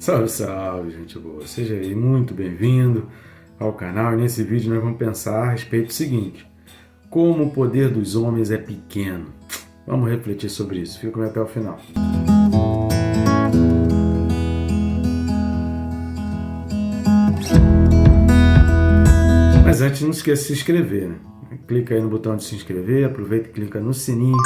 Salve, salve, gente boa! Seja aí muito bem-vindo ao canal. E nesse vídeo nós vamos pensar a respeito do seguinte: como o poder dos homens é pequeno. Vamos refletir sobre isso. Fica comigo até o final. Mas antes, não esqueça de se inscrever, né? Clica aí no botão de se inscrever, aproveita e clica no sininho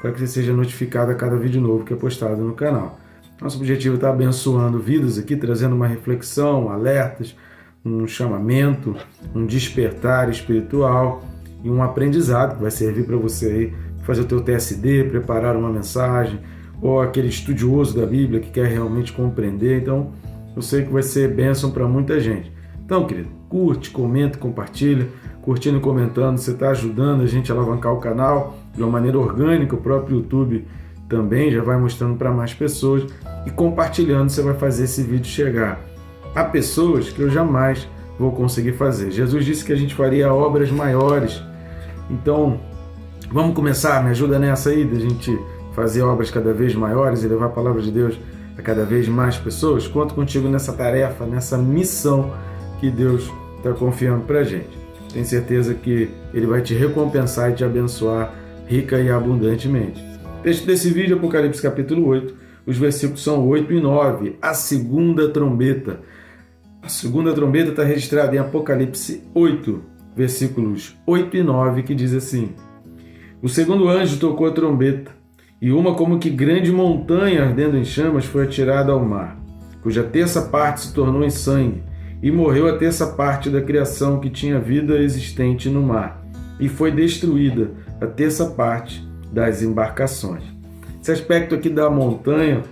para que você seja notificado a cada vídeo novo que é postado no canal. Nosso objetivo é estar abençoando vidas aqui, trazendo uma reflexão, alertas, um chamamento, um despertar espiritual e um aprendizado que vai servir para você aí fazer o teu TSD, preparar uma mensagem, ou aquele estudioso da Bíblia que quer realmente compreender. Então, eu sei que vai ser bênção para muita gente. Então, querido, curte, comenta, compartilha. Curtindo e comentando, você está ajudando a gente a alavancar o canal de uma maneira orgânica. O próprio YouTube também já vai mostrando para mais pessoas. E compartilhando, você vai fazer esse vídeo chegar a pessoas que eu jamais vou conseguir fazer. Jesus disse que a gente faria obras maiores. Então, vamos começar, me ajuda nessa aí, da gente fazer obras cada vez maiores e levar a palavra de Deus a cada vez mais pessoas. Conto contigo nessa tarefa, nessa missão que Deus está confiando para a gente. Tenho certeza que Ele vai te recompensar e te abençoar rica e abundantemente. Texto desse vídeo, Apocalipse capítulo 8, os versículos são 8 e 9, a segunda trombeta. A segunda trombeta está registrada em Apocalipse 8, versículos 8 e 9, que diz assim: O segundo anjo tocou a trombeta, e uma como que grande montanha ardendo em chamas foi atirada ao mar, cuja terça parte se tornou em sangue, e morreu a terça parte da criação que tinha vida existente no mar, e foi destruída a terça parte das embarcações. Esse aspecto aqui da montanha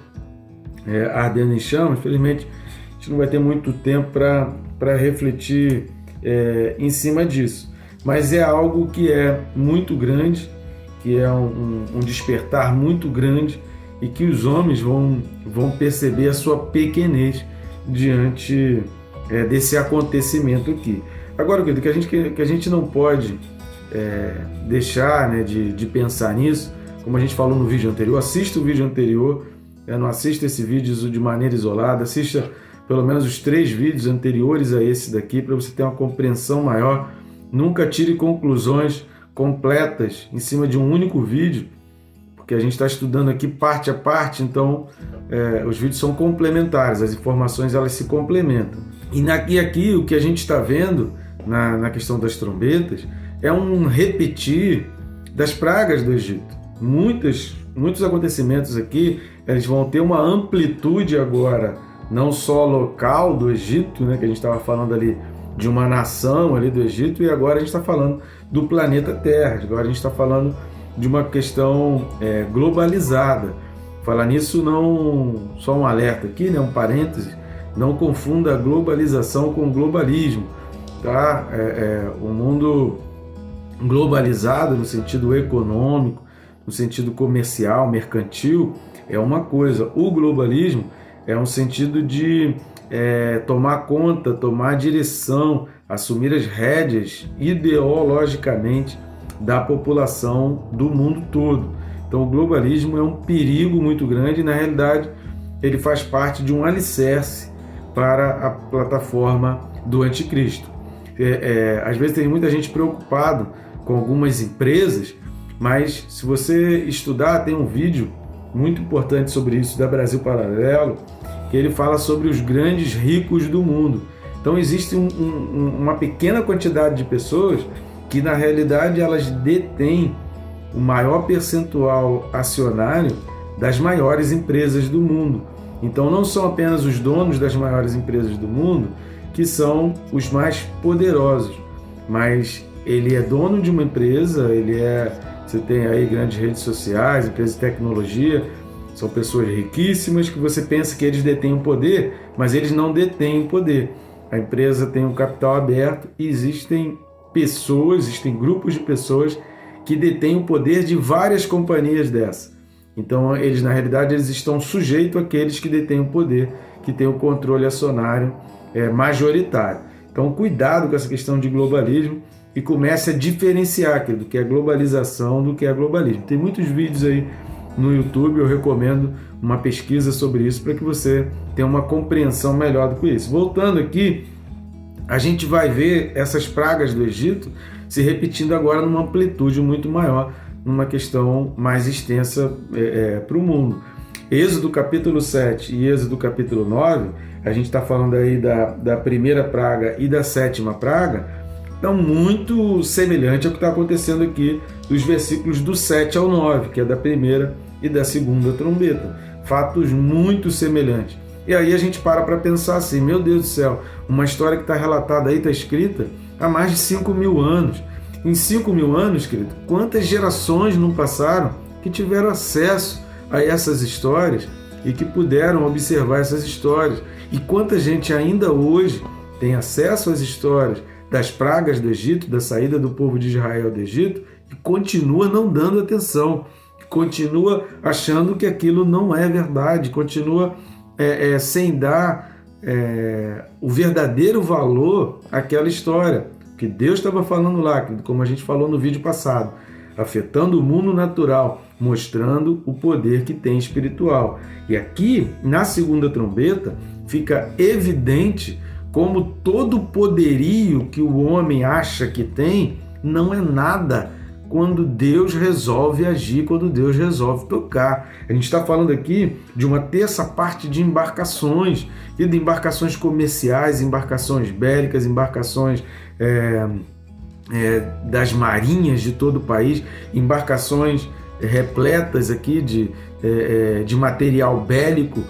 ardendo em chamas, infelizmente a gente não vai ter muito tempo para refletir em cima disso, mas é algo que é muito grande, que é um despertar muito grande, e que os homens vão perceber a sua pequenez diante desse acontecimento aqui. Agora, querido, que a gente não pode deixar, né, de pensar nisso, como a gente falou no vídeo anterior. Assista o vídeo anterior, não assista esse vídeo de maneira isolada, assista pelo menos os 3 vídeos anteriores a esse daqui, para você ter uma compreensão maior. Nunca tire conclusões completas em cima de um único vídeo, porque a gente está estudando aqui parte a parte, então os vídeos são complementares, as informações elas se complementam. E aqui o que a gente está vendo na questão das trombetas é um repetir das pragas do Egito. Muitos acontecimentos aqui, eles vão ter uma amplitude agora, não só local do Egito, né, que a gente estava falando ali de uma nação ali do Egito, e agora a gente está falando do planeta Terra, agora a gente está falando de uma questão globalizada. Falar nisso, não só um alerta aqui, né, um parêntese, não confunda a globalização com o globalismo, tá? O mundo globalizado no sentido econômico, no sentido comercial, mercantil, é uma coisa. O globalismo é um sentido de tomar conta, tomar direção, assumir as rédeas ideologicamente da população do mundo todo. Então o globalismo é um perigo muito grande e, na realidade, ele faz parte de um alicerce para a plataforma do anticristo. Às vezes tem muita gente preocupado com algumas empresas, mas se você estudar, tem um vídeo muito importante sobre isso da Brasil Paralelo, que ele fala sobre os grandes ricos do mundo. Então existe uma pequena quantidade de pessoas que, na realidade, elas detêm o maior percentual acionário das maiores empresas do mundo. Então não são apenas os donos das maiores empresas do mundo que são os mais poderosos, mas ele é dono de uma empresa, você tem aí grandes redes sociais, empresas de tecnologia, são pessoas riquíssimas que você pensa que eles detêm o poder, mas eles não detêm o poder. A empresa tem um capital aberto e existem grupos de pessoas que detêm o poder de várias companhias dessa. Então, eles, na realidade, eles estão sujeitos àqueles que detêm o poder, que têm o controle acionário majoritário. Então, cuidado com essa questão de globalismo e comece a diferenciar do que é globalização do que é globalismo. Tem muitos vídeos aí no YouTube, eu recomendo uma pesquisa sobre isso para que você tenha uma compreensão melhor do que isso. Voltando aqui, a gente vai ver essas pragas do Egito se repetindo agora numa amplitude muito maior, numa questão mais extensa para o mundo. Êxodo capítulo 7 e Êxodo capítulo 9, a gente está falando aí da primeira praga e da sétima praga, estão muito semelhante ao que está acontecendo aqui dos versículos do 7 ao 9, que é da primeira e da segunda trombeta. Fatos muito semelhantes. E aí a gente para pensar assim, meu Deus do céu, uma história que está relatada aí, está escrita há mais de 5.000 anos. Em 5.000 anos, querido, quantas gerações não passaram que tiveram acesso a essas histórias e que puderam observar essas histórias? E quanta gente ainda hoje tem acesso às histórias das pragas do Egito, da saída do povo de Israel do Egito, e continua não dando atenção, continua achando que aquilo não é verdade, continua sem dar o verdadeiro valor àquela história que Deus estava falando lá, como a gente falou no vídeo passado, afetando o mundo natural, mostrando o poder que tem espiritual. E aqui, na segunda trombeta, fica evidente como todo o poderio que o homem acha que tem não é nada quando Deus resolve agir, quando Deus resolve tocar. A gente está falando aqui de uma terça parte de embarcações, e de embarcações comerciais, embarcações bélicas, embarcações das marinhas de todo o país, embarcações repletas aqui de material bélico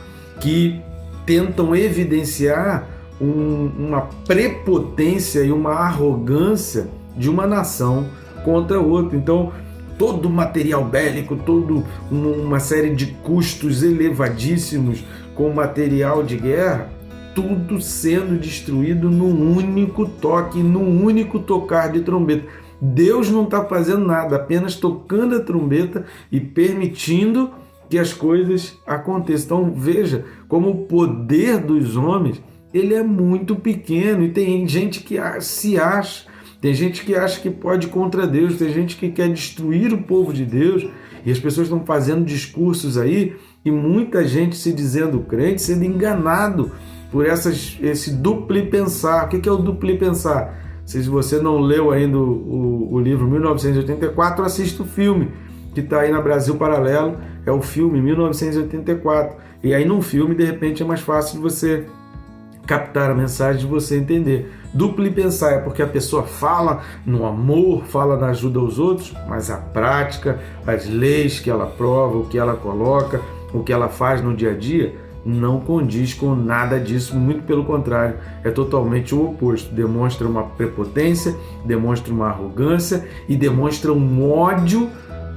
que tentam evidenciar uma prepotência e uma arrogância de uma nação contra outra. Então, todo o material bélico, toda uma série de custos elevadíssimos com material de guerra, tudo sendo destruído num único toque, num único tocar de trombeta. Deus não está fazendo nada, apenas tocando a trombeta e permitindo que as coisas aconteçam. Então veja como o poder dos homens ele é muito pequeno, e tem gente que se acha, tem gente que acha que pode ir contra Deus, tem gente que quer destruir o povo de Deus, e as pessoas estão fazendo discursos aí, e muita gente se dizendo crente, sendo enganado por esse duplo pensar. O que é o duplo pensar? Se você não leu ainda o livro 1984, assista o filme que está aí na Brasil Paralelo, é o filme 1984. E aí num filme, de repente, é mais fácil de você captar a mensagem, de você entender. Duplo pensar é porque a pessoa fala no amor, fala na ajuda aos outros, mas a prática, as leis que ela prova, o que ela coloca, o que ela faz no dia a dia, não condiz com nada disso, muito pelo contrário, é totalmente o oposto. Demonstra uma prepotência, demonstra uma arrogância e demonstra um ódio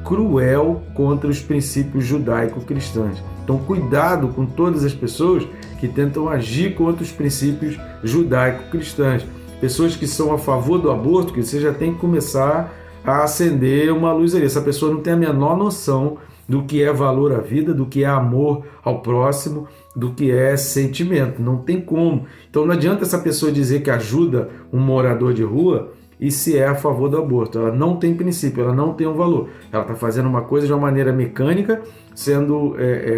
cruel contra os princípios judaico-cristãos. Então, cuidado com todas as pessoas que tentam agir contra os princípios judaico-cristãos. Pessoas que são a favor do aborto, que você já tem que começar a acender uma luz ali. Essa pessoa não tem a menor noção do que é valor à vida, do que é amor ao próximo, do que é sentimento. Não tem como. Então não adianta essa pessoa dizer que ajuda um morador de rua e se é a favor do aborto. Ela não tem princípio, ela não tem um valor. Ela está fazendo uma coisa de uma maneira mecânica, sendo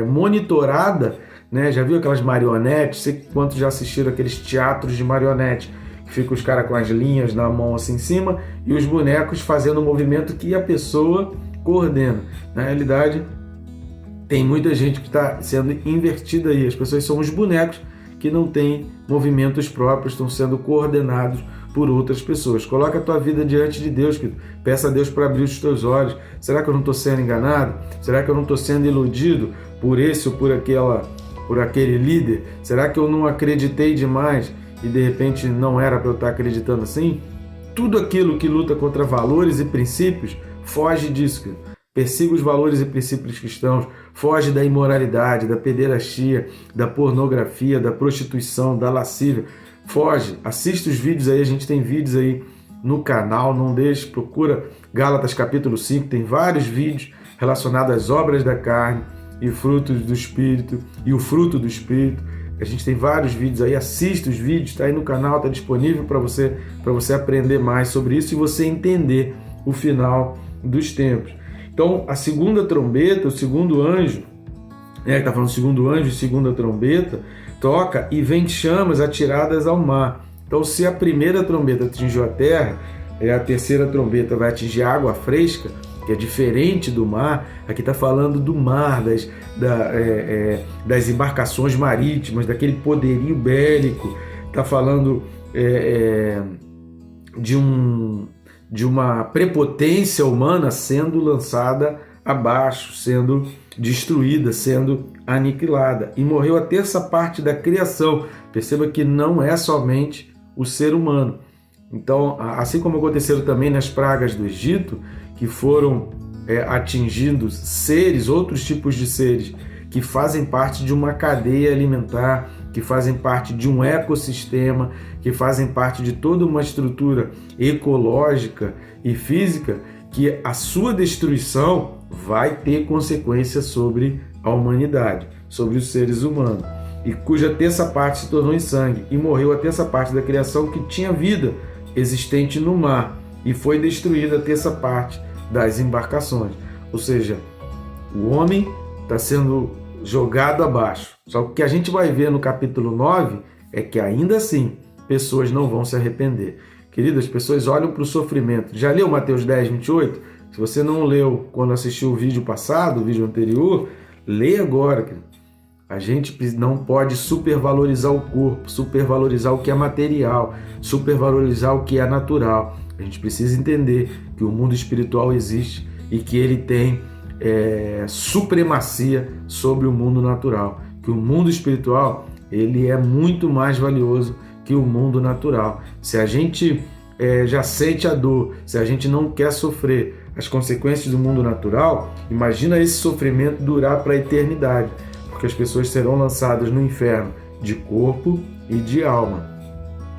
monitorada, né? Já viu aquelas marionetes? Sei quantos já assistiram aqueles teatros de marionete, que fica os caras com as linhas na mão assim em cima e os bonecos fazendo o movimento que a pessoa coordena. Na realidade, tem muita gente que está sendo invertida aí. As pessoas são os bonecos que não têm movimentos próprios, estão sendo coordenados por outras pessoas. Coloca a tua vida diante de Deus, querido. Peça a Deus para abrir os teus olhos. Será que eu não estou sendo enganado? Será que eu não estou sendo iludido por esse ou por aquele líder? Será que eu não acreditei demais e de repente não era para eu estar acreditando assim? Tudo aquilo que luta contra valores e princípios, foge disso, querido. Persiga os valores e princípios cristãos, foge da imoralidade, da pederastia, da pornografia, da prostituição, da lascívia. Foge, assista os vídeos aí, a gente tem vídeos aí no canal, não deixe, procura Gálatas capítulo 5, tem vários vídeos relacionados às obras da carne e frutos do Espírito, e o fruto do Espírito. A gente tem vários vídeos aí, assista os vídeos, está aí no canal, está disponível para você aprender mais sobre isso e você entender o final dos tempos. Então, a segunda trombeta, o segundo anjo, está falando segundo anjo e segunda trombeta, toca e vem chamas atiradas ao mar. Então, se a primeira trombeta atingiu a terra, a terceira trombeta vai atingir água fresca, que é diferente do mar. Aqui está falando do mar, das embarcações marítimas, daquele poderio bélico. Está falando de uma prepotência humana sendo lançada abaixo, sendo destruída, sendo aniquilada. E morreu a terça parte da criação. Perceba que não é somente o ser humano. Então, assim como aconteceu também nas pragas do Egito, que foram atingindo seres, outros tipos de seres, que fazem parte de uma cadeia alimentar, que fazem parte de um ecossistema, que fazem parte de toda uma estrutura ecológica e física, que a sua destruição vai ter consequências sobre a humanidade, sobre os seres humanos, e cuja terça parte se tornou em sangue, e morreu a terça parte da criação que tinha vida existente no mar, e foi destruída a terça parte das embarcações. Ou seja, o homem está sendo jogado abaixo. Só que o que a gente vai ver no capítulo 9 é que ainda assim pessoas não vão se arrepender. Queridas, as pessoas olham para o sofrimento. Já leu Mateus 10, 28? Se você não leu quando assistiu o vídeo passado, o vídeo anterior, leia agora. Querido. A gente não pode supervalorizar o corpo, supervalorizar o que é material, supervalorizar o que é natural. A gente precisa entender que o mundo espiritual existe e que ele tem supremacia sobre o mundo natural. Que o mundo espiritual ele é muito mais valioso que o mundo natural. Se a gente já sente a dor, se a gente não quer sofrer as consequências do mundo natural, imagina esse sofrimento durar para a eternidade, porque as pessoas serão lançadas no inferno de corpo e de alma.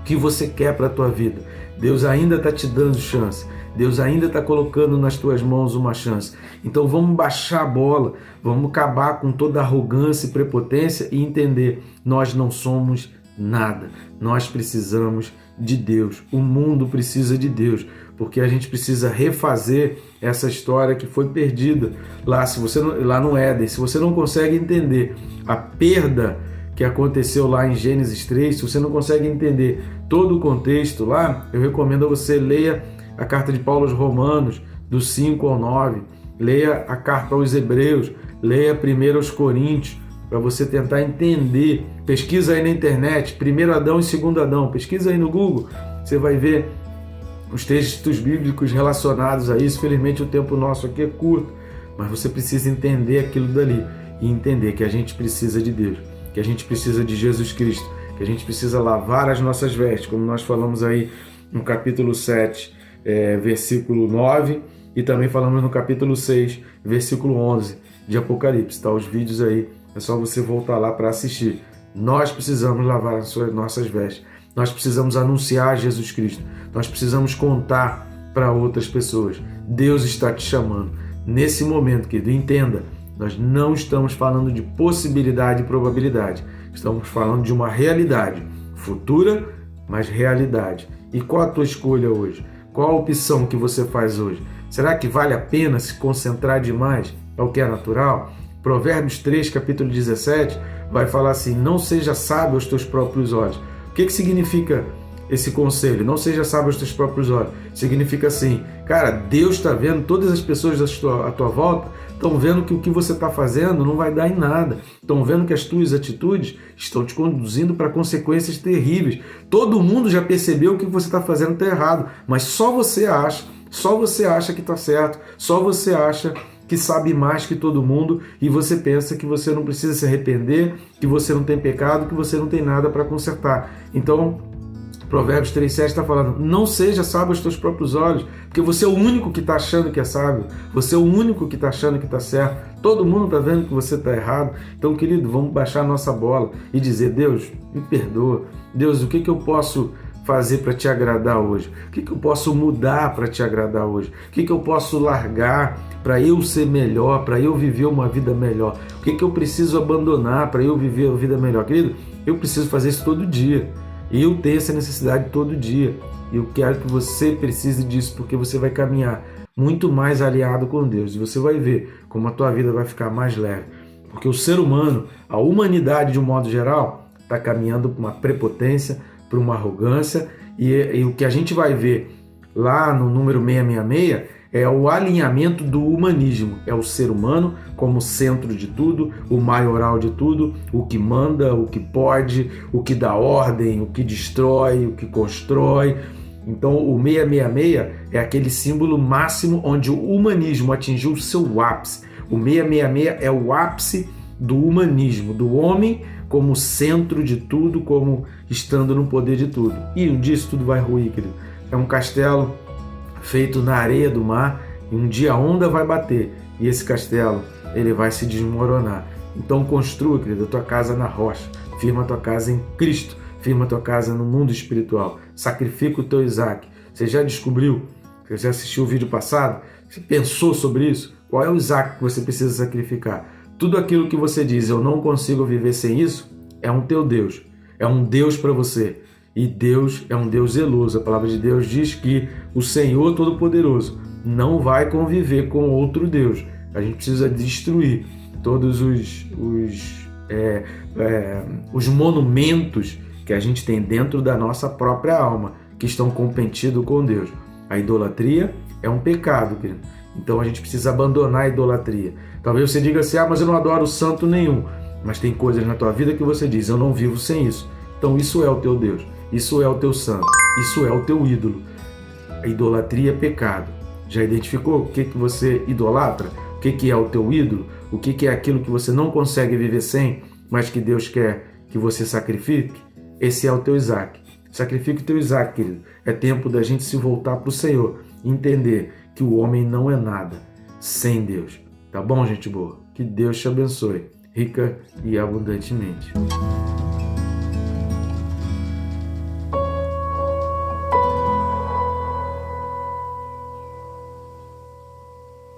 O que você quer para a tua vida? Deus ainda está te dando chance. Deus ainda está colocando nas tuas mãos uma chance. Então vamos baixar a bola, vamos acabar com toda a arrogância e prepotência e entender, nós não somos nada. Nós precisamos de Deus. O mundo precisa de Deus, porque a gente precisa refazer essa história que foi perdida lá no Éden. Se você não consegue entender a perda que aconteceu lá em Gênesis 3, se você não consegue entender todo o contexto lá, eu recomendo a você leia a carta de Paulo aos Romanos, do 5 ao 9, leia a carta aos Hebreus, leia 1 aos Coríntios, para você tentar entender. Pesquisa aí na internet, 1 Adão e 2 Adão, pesquisa aí no Google, você vai ver os textos bíblicos relacionados a isso. Felizmente o tempo nosso aqui é curto, mas você precisa entender aquilo dali e entender que a gente precisa de Deus, que a gente precisa de Jesus Cristo, que a gente precisa lavar as nossas vestes, como nós falamos aí no capítulo 7, versículo 9, e também falamos no capítulo 6, versículo 11 de Apocalipse. Tá os vídeos aí, é só você voltar lá para assistir. Nós precisamos lavar as nossas vestes, nós precisamos anunciar Jesus Cristo, nós precisamos contar para outras pessoas. Deus está te chamando nesse momento, querido. Entenda, nós não estamos falando de possibilidade e probabilidade, estamos falando de uma realidade futura, mas realidade. E qual a tua escolha hoje? Qual a opção que você faz hoje? Será que vale a pena se concentrar demais ao que é natural? Provérbios 3, capítulo 17, vai falar assim: não seja sábio aos teus próprios olhos. O que significa esse conselho? Não seja sábio aos teus próprios olhos. Significa assim, cara, Deus está vendo, todas as pessoas à tua volta estão vendo que o que você está fazendo não vai dar em nada. Estão vendo que as tuas atitudes estão te conduzindo para consequências terríveis. Todo mundo já percebeu que o que você está fazendo está errado, mas só você acha que está certo, só você acha que sabe mais que todo mundo e você pensa que você não precisa se arrepender, que você não tem pecado, que você não tem nada para consertar. Então, Provérbios 3,7 está falando, não seja sábio aos teus próprios olhos, porque você é o único que está achando que é sábio, você é o único que está achando que está certo, todo mundo está vendo que você está errado. Então, querido, vamos baixar a nossa bola e dizer, Deus, me perdoa. Deus, o que eu posso fazer para te agradar hoje? O que eu posso mudar para te agradar hoje? O que eu posso largar para eu ser melhor, para eu viver uma vida melhor? O que eu preciso abandonar para eu viver uma vida melhor? Querido, eu preciso fazer isso todo dia. Eu tenho essa necessidade todo dia. E eu quero que você precise disso, porque você vai caminhar muito mais aliado com Deus. E você vai ver como a tua vida vai ficar mais leve. Porque o ser humano, a humanidade de um modo geral, está caminhando para uma prepotência, para uma arrogância. E o que a gente vai ver lá no número 666 é o alinhamento do humanismo. É o ser humano como centro de tudo, o maioral de tudo, o que manda, o que pode, o que dá ordem, o que destrói, o que constrói. Então o 666 é aquele símbolo máximo onde o humanismo atingiu o seu ápice. O 666 é o ápice do humanismo, do homem como centro de tudo, como estando no poder de tudo. E um dia isso tudo vai ruir, querido. É um castelo feito na areia do mar, e um dia a onda vai bater e esse castelo ele vai se desmoronar. Então construa, querido, a tua casa na rocha, firma a tua casa em Cristo, firma a tua casa no mundo espiritual, sacrifica o teu Isaac. Você já descobriu? Você já assistiu o vídeo passado? Você pensou sobre isso? Qual é o Isaac que você precisa sacrificar? Tudo aquilo que você diz, eu não consigo viver sem isso, é um teu Deus, é um Deus para você. E Deus é um Deus zeloso. A palavra de Deus diz que o Senhor Todo-Poderoso não vai conviver com outro Deus. A gente precisa destruir todos os monumentos que a gente tem dentro da nossa própria alma, que estão competindo com Deus. A idolatria é um pecado, querido. Então a gente precisa abandonar a idolatria. Talvez você diga assim, mas eu não adoro santo nenhum. Mas tem coisas na tua vida que você diz, eu não vivo sem isso. Então isso é o teu Deus. Isso é o teu santo, isso é o teu ídolo. A idolatria é pecado. Já identificou o que você idolatra? O que é o teu ídolo? O que é aquilo que você não consegue viver sem, mas que Deus quer que você sacrifique? Esse é o teu Isaac. Sacrifique o teu Isaac, querido. É tempo da gente se voltar para o Senhor e entender que o homem não é nada sem Deus. Tá bom, gente boa? Que Deus te abençoe, rica e abundantemente.